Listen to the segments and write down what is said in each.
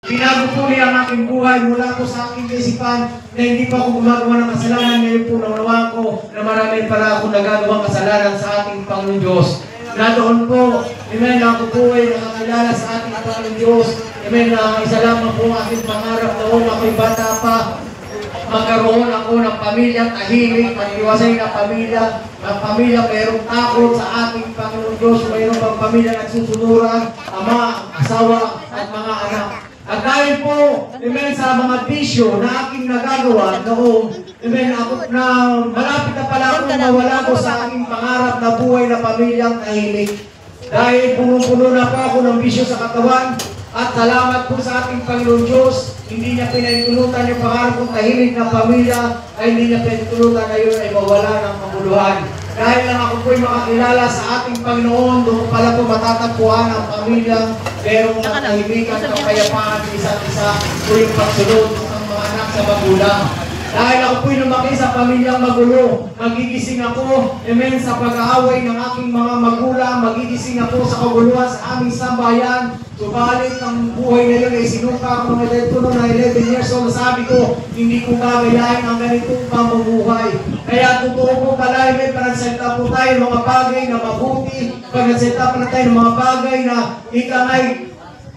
Binago po niya ang aking buhay mula po sa aking isipan na hindi pa ako gumagawa ng kasalanan. Ngayon po naunawaan ko na marami pala akong nagagawang kasalanan sa ating Panginoon Diyos. Na doon po, amen, ako po ay nakakilala sa ating Panginoon Diyos. Amen, na isa lamang po ang aking pangarap noon ako'y bata pa. Magkaroon ako ng pamilyang tahimik, matiwasay na pamilya, ang pamilya mayroong takot sa ating Panginoon Diyos, mayroong pang pamilya nagsusunuran, ama, asawa, at mga anak. At dahil po, amen, sa mga bisyo na aking nagagawa noong, amen, ako na malapit na pala akong mawala ko sa aking pangarap na buhay na pamilyang tahimik. Dahil punong-puno na po ako ng bisyo sa katawan, at salamat po sa ating Panginoon Diyos, hindi niya pinahintulutan yung pangarap kong tahimik na pamilya, ay hindi niya pinahintulutan na yun ay mawala ng maguluhan. Dahil lang ako po'y makakilala sa ating Panginoon, doon pala po matatagpuan ang pamilyang merong katahimikan, kapayapaan, isa't isa po yung pagsunod ng mga anak sa magulang. Dahil ako po'y lumaki sa pamilyang magulo, magigising ako, amen, sa pag-aaway ng aking mga magulang, magigising ako sa kaguluhan sa aming sambayan. Subalit ang buhay na yun ay sinuka ako ng puno na 11 years old. Sabi ko, hindi ko gagayahin ang ganitong pamumuhay. Kaya totoo po pala, amen, panagsalita po tayo ng mga bagay na mabuti, panagsalita po tayo ng mga bagay na ikangay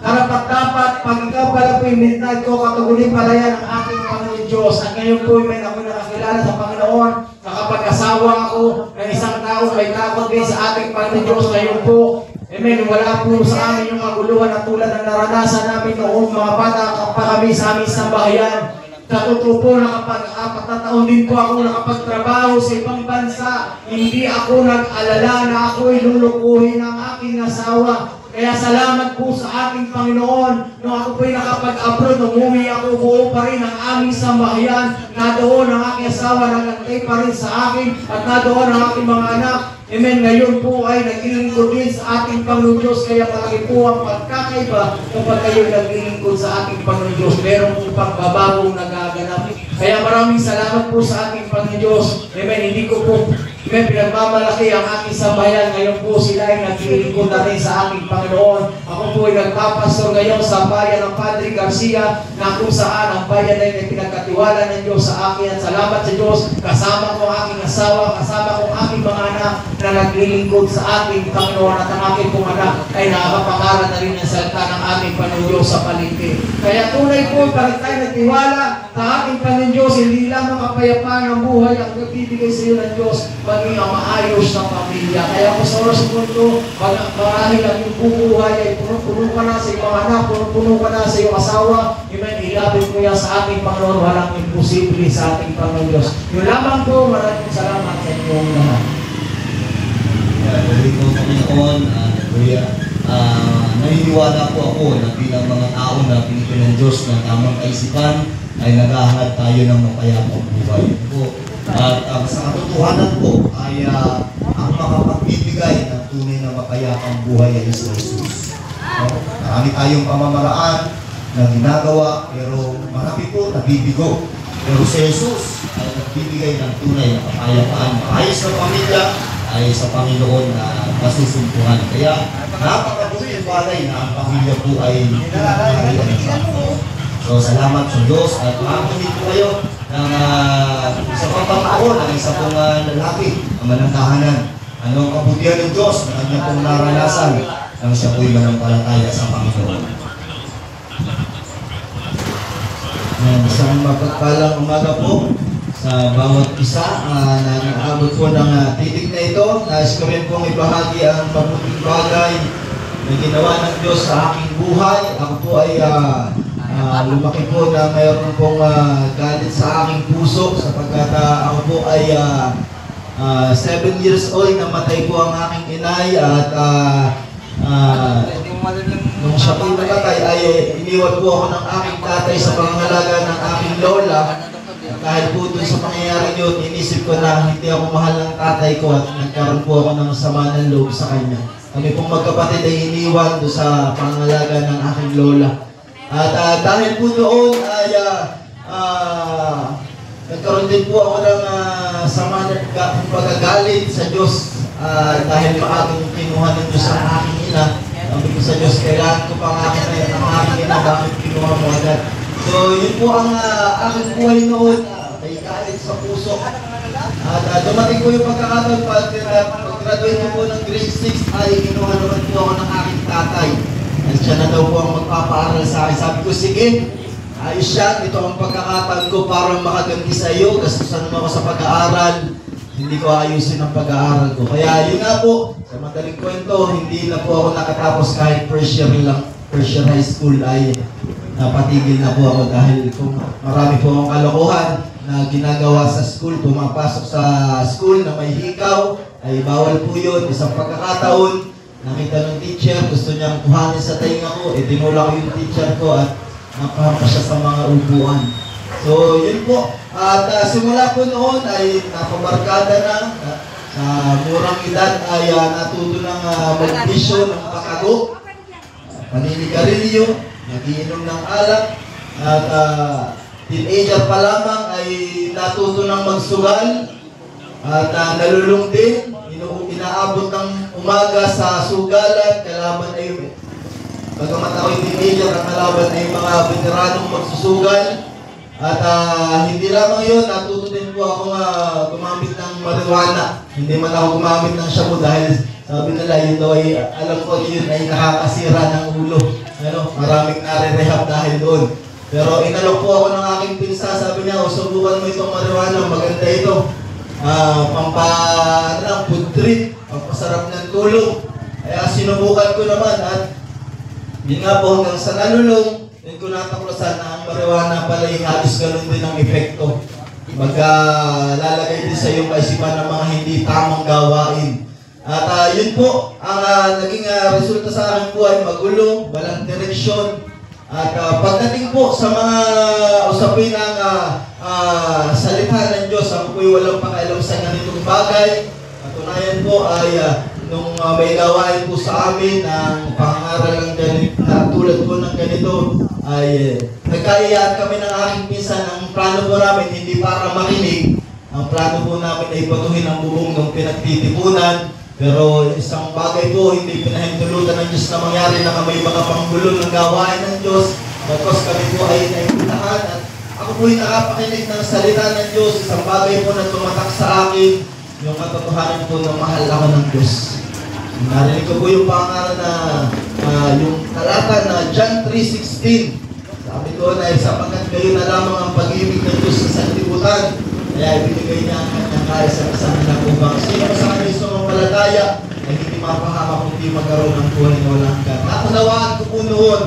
karapat-dapat, pag ikaw pala po yung midnight ko, katuguling pala yan ang aking Panginoon Diyos. At ngayon po, amen, ako nakakilala sa Panginoon, nakapag-asawa ako ng isang tao, may takot din sa ating Panginoon Diyos. Ngayon po, amen, wala po sa amin yung maguluhan at tulad ng naranasan namin noong mga bata pa kami sa aming sambahayan. Sa totoo po, nakapag-4 na taon din po ako nakapagtrabaho sa ibang bansa. Hindi ako nag-alala na ako'y lulukuhin ng aking asawa. Kaya salamat po sa ating Panginoon. Nung ako po'y nakapag-abroad, umuwi ako, buo pa rin ang aming sambahayan. Na doon ang aking asawa, nagantay pa rin sa akin, at na doon ang aking mga anak. Amen. Ngayon po ay naglilingkod din sa ating Panginoon Diyos. Kaya palagi po ang pagkakaiba kapag kayo naglilingkod sa ating Panginoon Diyos. Meron po pagbabagong nagaganap. Kaya maraming salamat po sa ating Panginoon Diyos. Amen. Hindi ko po pinagmamalaki ang aking sambayan. Ngayon po sila ay naglilingkod na rin sa aking Panginoon. Ako po ay nagpapastor ngayon sa bayan ng Padre Garcia, na kung saan ang bayan ay pinagkatiwala ng Diyos sa akin. At salamat sa Diyos, kasama ko ang aking asawa, kasama ko ang aking mga anak na naglilingkod sa ating Panginoon, at ang aking pong anak ay nakakapangaral na rin ang salita ng ating Panginoon Diyos sa paligid. Kaya tunay po, pag tayo nagtiwala sa ating Panginoon Diyos, hindi lamang kapayapaan ng buhay ang nagbibigay sa iyo ng Diyos, maging ang maayos ng pamilya. Kaya po sa oras po ito, marahil ang iyong bubuhay ay puno-puno ka na sa iyong anak, puno-puno ka na sa iyong asawa. Amen. Ilapit mo yan sa ating Panginoon. Walang imposible sa ating Panginoon Diyos. Yun lamang po, maraming salamat sa inyong lahat. Pagdating po sa Panginoon, Kuya, naniniwala po ako na bilang mga tao na pinipin ng Diyos ng tamang kaisipan, ay naghahanap tayo ng mapayapang buhay po. At sa katotohanan po ay ang makapagbibigay ng tunay na mapayapang buhay ay si Jesus. Marami tayong pamamaraan na ginagawa, pero marami po nabibigo. Pero si Jesus ay nagbibigay ng tunay na kapayapaan. Maayos na pamilya ay sa Panginoon na masusumpuhan. Kaya napakabuting bagay na ang pamilya po ay pinakaharian ng Panginoon. So salamat sa Diyos at makakamit po kayo ng isa pang pagkaon ng isa pong lalaki, ang manangkahanan. Ano ang kabutihan ng Diyos na kanya pong naranasan nang siya po'y manampalataya sa Panginoon. Isang mapagpalang umaga po sa bawat isa na nag-aabot po ng titik na ito. Nais ko rin pong ibahagi ang mabuting bagay na ginawa ng Diyos sa aking buhay. Ako po ay lumaki po na mayroon pong galit sa aking puso, sapagkat ako po ay 7 years old, namatay po ang aking inay, at nung siya po'y namatay ay iniwan po ako ng aking tatay sa pangangalaga ng aking lola. Dahil po dun sa pangyayari yun, inisip ko na hindi ako mahal ng tatay ko at nagkaroon po ako ng sama ng loob sa kanya. Kami pong magkapatid ay iniwan doon sa pangangalaga ng aking lola. At dahil po noon ay nagkaroon din po ako ng sama ng pagagalit sa Diyos dahil maagang kinuha ng Diyos ang aking ina. Sabi ko sa Diyos, kailangan ko pang akin na yun ang aking ina, bakit kinuha mo agad? So, yun po ang aking buhay noon, may galit sa puso. At dumating po yung pagkakataon, pag-graduate ko po ng grade 6, ay kinuha naman po ako ng aking tatay. At siya na daw po ang magpapaaral sa akin. Sabi ko, sige, ayos siya, ito ang pagkakataon ko para makaganti sa iyo. Gastusan mo ako sa pag-aaral, hindi ko ayusin ang pag-aaral ko. Kaya yun nga po, sa madaling kwento, hindi na po ako nakatapos kahit first year high school ay napatigil na po ako dahil kung marami po akong kalokohan na ginagawa sa school, pumapasok sa school na may hikaw, ay bawal po yun. Isang pagkakataon, nakita ng teacher, gusto niyang kuhanin sa tainga ko, dinula ko yung teacher ko at napahampa siya sa mga upuan. So, yun po. At simula po noon ay napabarkada na. Sa murang edad ay natuto ng magbisyo ng pakago, paninigarilyo, nagiinom ng alak, at teenager pa lamang ay natuto ng magsugal, at nalulung din, inaabot ng umaga sa sugalan, kalaban ay, bagamat ako'y teenager, ang kalaban ay mga veteranong magsusugal. At hindi lamang yun, natuto din po ako gumamit ng marijuana. Hindi man ako gumamit ng shabu dahil sabi nila yun daw ay, alam ko yun ay nakakasira ng ulo. Maraming nare-rehab dahil doon. Pero inalok po ako ng aking pinsa, sabi niya, subukan mo itong marijuana, maganda ito. Food trip, pampasarap ng tulog. Kaya sinubukan ko naman at yun nga po hanggang sa nalulong, yun ko nataklasan na ang marijuana pala yung halos ganun din ang epekto. Lalagay din sa iyong kaisipan ng mga hindi tamang gawain. At yun po, ang naging resulta sa akin po ay magulo, walang direksyon. At pagdating po sa mga usapin ng salita ng Diyos, ako po'y walang pakialam sa ganitong bagay. Katunayan po ay nung may gawain po sa amin ng pangaral ng ganito, tulad po ng ganito, ay nagkaiyaan kami ng aking pinsan. Ang plano po namin, hindi para makinig, ang plano po namin ay batuhin ang bubong ng pinagtitipunan. Pero isang bagay po, hindi pinahintulutan ng Diyos na mangyari na may mga panggulo ng gawain ng Diyos. Bakos kami po ay naibitahan at ako po'y nakapakinig ng salita ng Diyos. Isang bagay po na tumatak sa akin, yung katotohanan po na mahal ako ng Diyos. Narinig ko po yung pangalan na yung talata na John 3:16. Sabi ko na sapagkat kayo na lamang ang pag-ibig ng Diyos sa sanlibutan, kaya ibinigay niya ang kanyang kaisa-isang anak upang sino sa kanyang sumampalataya ay hindi mapahama kundi magkaroon ng buhay na walang hanggan. Naunawaan ko po noon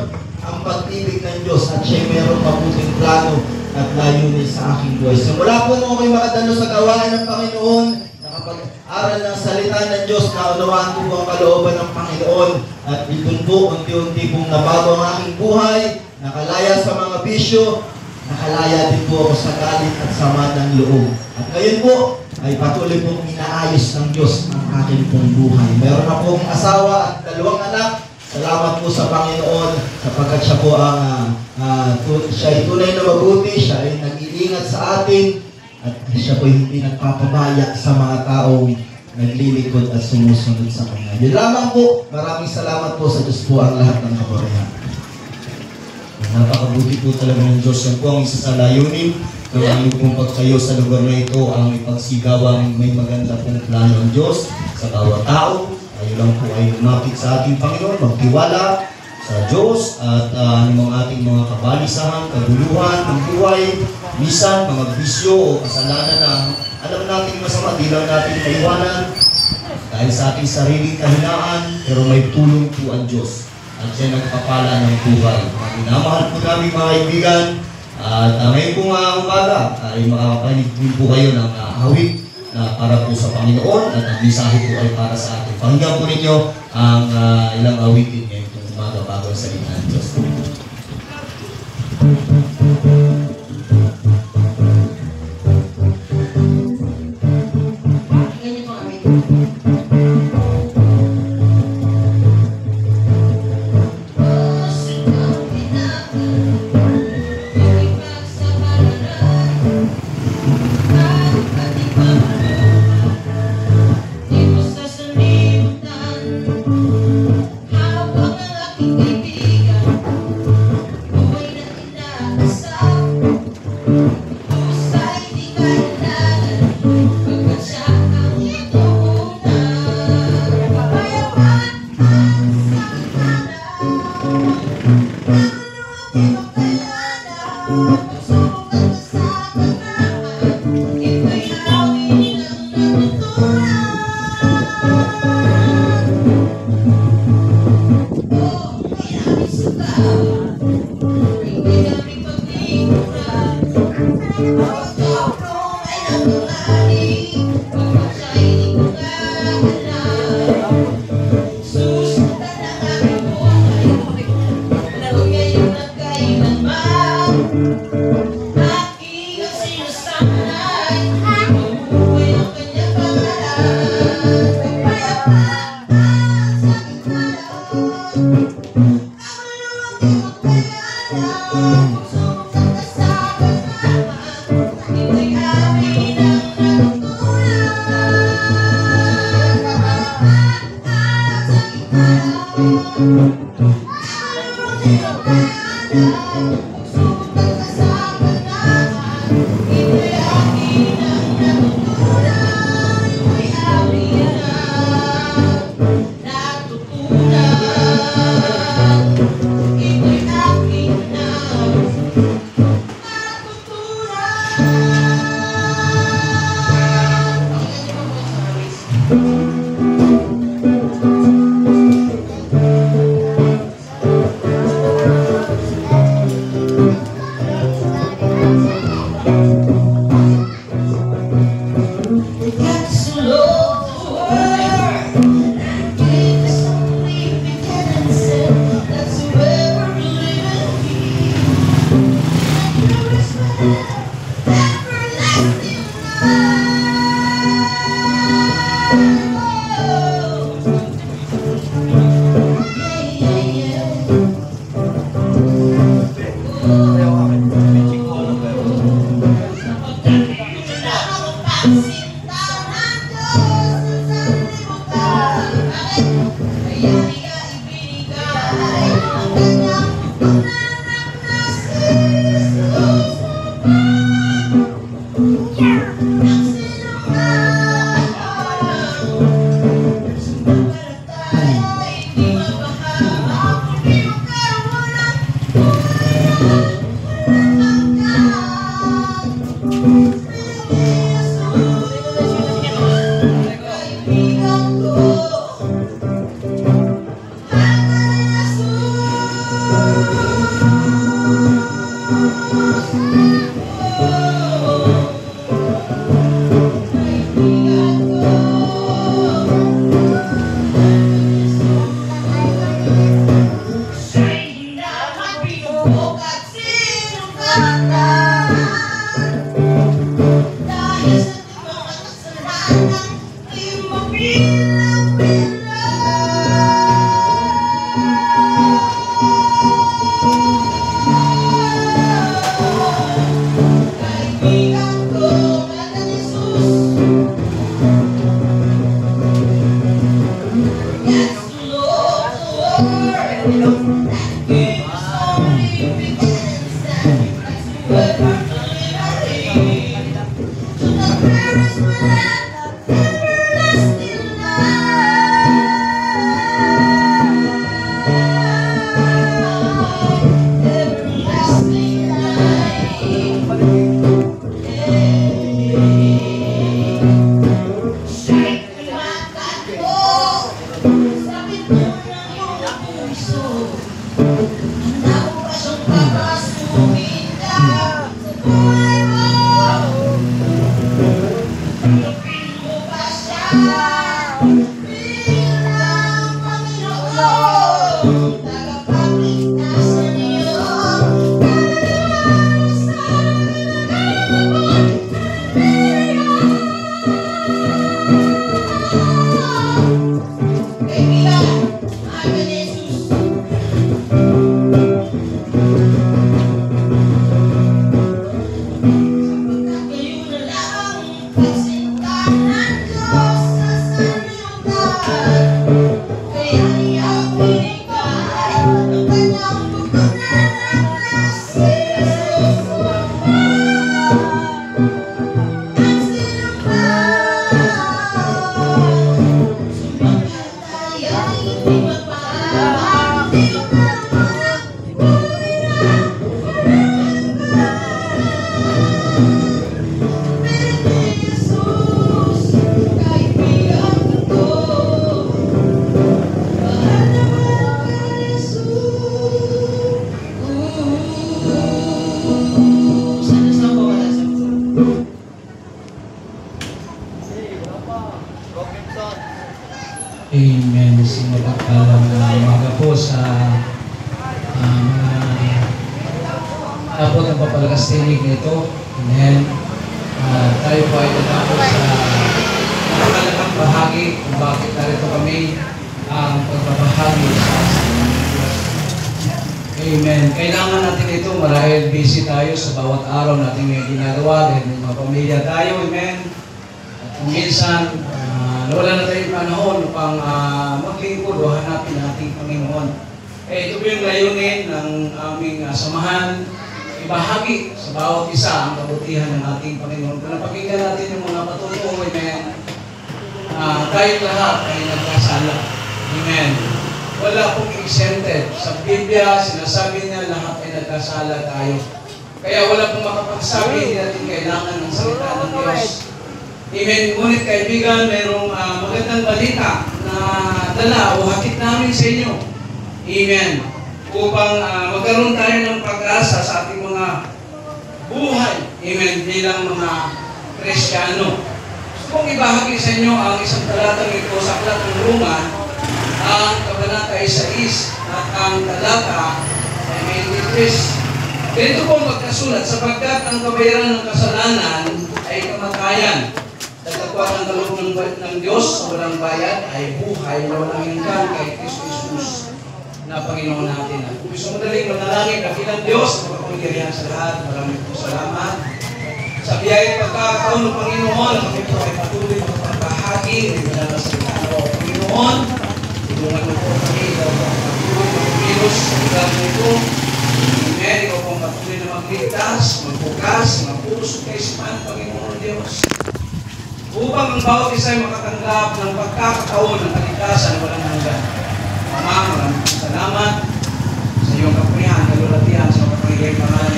ang pag-ibig ng Diyos at siya mayroong mabuting plano at layunin sa aking buhay. So mula po nung ako'y makadalo sa gawain ng Panginoon, nakapag-aral ng salita ng Diyos, naunawaan ko po ang kalooban ng Panginoon at doon po unti-unti pong nabago ang aking buhay, nakalaya sa mga bisyo, nakalaya din po ako sa galit at sama ng loob. At ngayon po, ay patuloy pong inaayos ng Diyos ang aking pong buhay. Meron na pong asawa at 2 anak. Salamat po sa Panginoon sapagkat siya po ang siya ay tunay na mabuti, siya ay nag-iingat sa atin, at siya po hindi nagpapabaya sa mga taong naglilikod at sumusunod sa Kanya. Yun lamang po. Maraming salamat po sa Diyos po ang lahat ng kapurihan. Napakabuti po talaga ng Diyos. Yan po ang isa sa layunin ng aming pong pagkayo sa lugar na ito, ang ipagsigawang may maganda pong plano ng Diyos sa bawat tao. Tayo lang po ay lumapit sa ating Panginoon, magtiwala sa Diyos at anumang ating mga kabalisahan, kaguluhan, ng buhay, misan, mga bisyo o kasalanan na alam natin masama, di lang natin maiwanan dahil sa ating sariling kahinaan, pero may tulong po ang Diyos. At siya nagpapala ng buhay. Minamahal po namin mga kaibigan. At ngayon pong umaga ay makakapanig po kayo ng hawik na para po sa Panginoon at ang mensahe po ay para sa atin. Pakinggan po ninyo ang ilang awitin ngayon pong umaga bago ang salita ng Diyos. Habang abot ang papalakas tinig nito. Amen. Tayo po ay natapos sa nakalakang bahagi kung bakit narito kami ang pagbabahagi sa asin. Amen. Kailangan natin ito marahil busy tayo sa bawat araw natin may ginagawa dahil may mga pamilya tayo. Amen. At kung minsan, wala na tayong panahon upang maglingkod o hanapin nating Panginoon. Ito po yung layunin ng aming samahan, ibahagi sa bawat isa ang kabutihan ng ating Panginoon. Kung napakinggan natin yung mga patutuo, amen, tayo lahat ay nagkasala. Amen. Wala pong exempted. Sa Biblia, sinasabi niya lahat ay nagkasala tayo. Kaya wala pong makapagsabi, hindi natin kailangan ng salita ng Diyos. Amen. Ngunit kaibigan, mayroong magandang balita na dala o hatid namin sa inyo. Amen. Upang magkaroon tayo ng pag-asa sa ating mga buhay. Amen. Bilang mga Kristiyano. Gusto kong ibahagi sa inyo ang isang talatang ito sa Aklat ng Roma, ang Kabanata 6 at ang talata ay 23. Ganito po magkasulat, sapagkat ang kabayaran ng kasalanan ay kamatayan. Datapwat ang kaloob ng Diyos sa walang bayad ay buhay na walang hanggan kay Kristo Jesus na Panginoon natin. At kung gusto mo daling manalangin, kapilang Diyos, makapangyarihan sa lahat, maraming po salamat. Sa biyayang pagkakataon ng Panginoon, kami po ay patuloy na pagbahagi, hindi na sa ikaw, Panginoon, tulungan mo po kami, ikaw po ang patuloy na kumilos sa lugar mo ito. Amen, ikaw po ang patuloy na magligtas, magbukas, magpuso kay Sipan, Panginoon Diyos. Upang ang bawat isa ay makatanggap ng pagkakataon ng kaligtasan na walang hanggan. Ama, maraming salamat sa iyong kapurihan, kalulatihan sa kapangigay pangalan